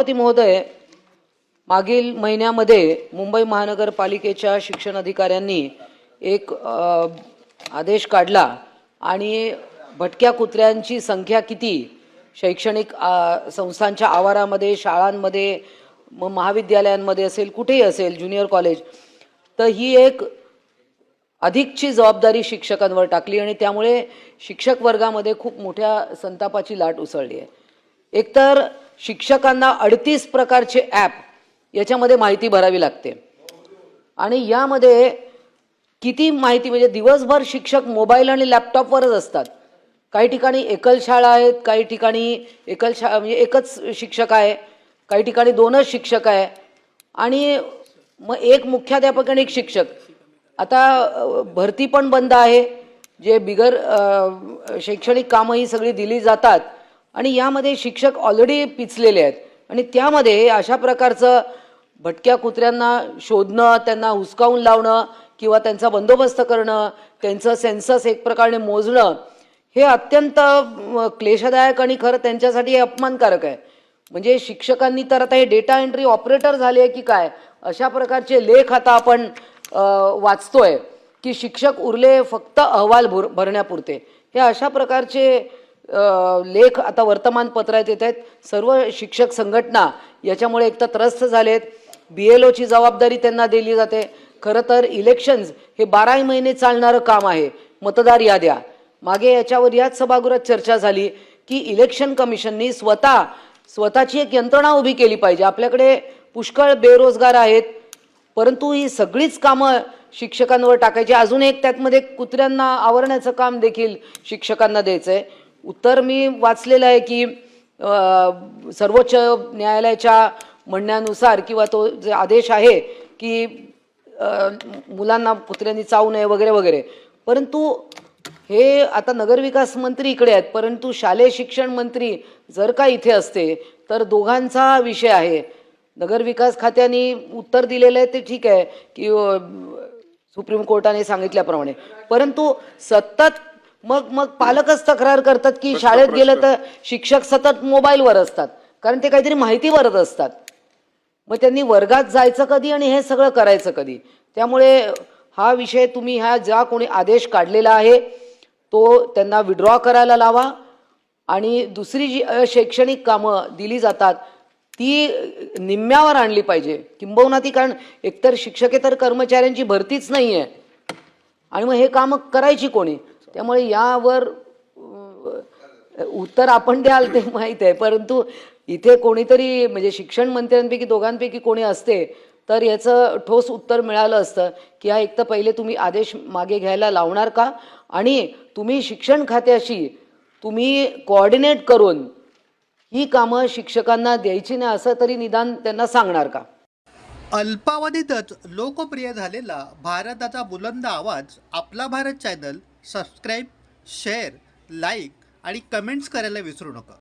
सभापती महोदय, मागील महिन्यामध्ये मुंबई महानगरपालिकेच्या शिक्षण अधिकाऱ्यांनी एक आदेश काढला आणि भटक्या कुत्र्यांची संख्या किती शैक्षणिक संस्थांच्या आवारामध्ये, शाळांमध्ये, महाविद्यालयांमध्ये असेल, कुठेही असेल, ज्युनियर कॉलेज, तर ही एक अधिकची जबाबदारी शिक्षकांवर टाकली आणि त्यामुळे शिक्षक वर्गामध्ये खूप मोठ्या संतापाची लाट उसळली आहे। एकतर शिक्षकांना 38 प्रकारचे ॲप याच्यामध्ये माहिती भरावी लागते आणि यामध्ये किती माहिती, म्हणजे दिवसभर शिक्षक मोबाईल आणि लॅपटॉपवरच असतात। काही ठिकाणी एकल शाळा आहेत, काही ठिकाणी एकल शाळा म्हणजे एकच शिक्षक आहे, काही ठिकाणी दोनच शिक्षक आहे आणि मग एक मुख्याध्यापक आणि एक शिक्षक। आता भरती पण बंद आहे, जे बिगर शैक्षणिक कामं ही सगळी दिली जातात आणि यामध्ये शिक्षक ऑलरेडी पिचलेले आहेत आणि त्यामध्ये अशा प्रकारचं भटक्या कुत्र्यांना शोधणं, त्यांना हुसकावून लावणं किंवा त्यांचा बंदोबस्त करणं, त्यांचं सेन्सस एक प्रकारे मोजणं, हे अत्यंत क्लेशदायक आणि खरं त्यांच्यासाठी अपमानकारक आहे। म्हणजे शिक्षकांनी तर आता हे डेटा एंट्री ऑपरेटर झाले की काय, अशा प्रकारचे लेख आता आपण वाचतोय की शिक्षक उरले फक्त अहवाल भरण्यापुरते। हे अशा प्रकारचे लेख आता वर्तमानपत्रात येत आहेत। सर्व शिक्षक संघटना याच्यामुळे एक तर त्रस्त झालेत। BLOची जबाबदारी त्यांना दिली जाते। खरं तर इलेक्शन्स हे 12 महिने चालणारं काम आहे, मतदार याद्या। मागे याच्यावर याच सभागृहात चर्चा झाली की इलेक्शन कमिशननी स्वतःची एक यंत्रणा उभी केली पाहिजे। आपल्याकडे पुष्कळ बेरोजगार आहेत, परंतु ही सगळीच कामं शिक्षकांवर टाकायची। अजून एक त्यातमध्ये कुत्र्यांना आवरण्याचं काम देखील शिक्षकांना द्यायचं आहे। उत्तर मी वाचलेलं आहे की सर्वोच्च न्यायालयाच्या म्हणण्यानुसार किंवा तो जे आदेश आहे की मुलांना कुत्र्यांनी चावू नये वगैरे वगैरे, परंतु हे आता नगरविकास मंत्री इकडे आहेत, परंतु शालेय शिक्षण मंत्री जर का इथे असते तर दोघांचा विषय आहे। नगरविकास खात्याने उत्तर दिलेलं आहे ते ठीक आहे की सुप्रीम कोर्टाने सांगितल्याप्रमाणे, परंतु सतत मग पालकच तक्रार करतात की शाळेत गेलं तर शिक्षक सतत मोबाईलवर असतात, कारण ते काहीतरी माहिती भरत असतात। मग त्यांनी वर्गात जायचं कधी आणि हे सगळं करायचं कधी? त्यामुळे हा विषय तुम्ही ह्या ज्या कोणी आदेश काढलेला आहे तो त्यांना विड्रॉ करायला लावा आणि दुसरी जी शैक्षणिक कामं दिली जातात ती निम्म्यावर आणली पाहिजे किंबहुना ती, कारण एकतर शिक्षकेतर कर्मचाऱ्यांची भरतीच नाही आहे आणि मग हे कामं करायची कोणी? त्यामुळे यावर उत्तर आपण द्याल ते माहीत आहे, परंतु इथे कोणीतरी म्हणजे शिक्षण मंत्र्यांपैकी दोघांपैकी कोणी असते तर याचं ठोस उत्तर मिळालं असतं की हा एक तर पहिले तुम्ही आदेश मागे घ्यायला लावणार का आणि तुम्ही शिक्षण खात्याशी तुम्ही कोऑर्डिनेट करून ही कामं शिक्षकांना द्यायची नाही असं तरी निदान त्यांना सांगणार का? अल्पावधीतच लोकप्रिय झालेला भारताचा बुलंद आवाज आपला Bharat channel subscribe, share, like आणि कमेंट्स करायला विसरू नका।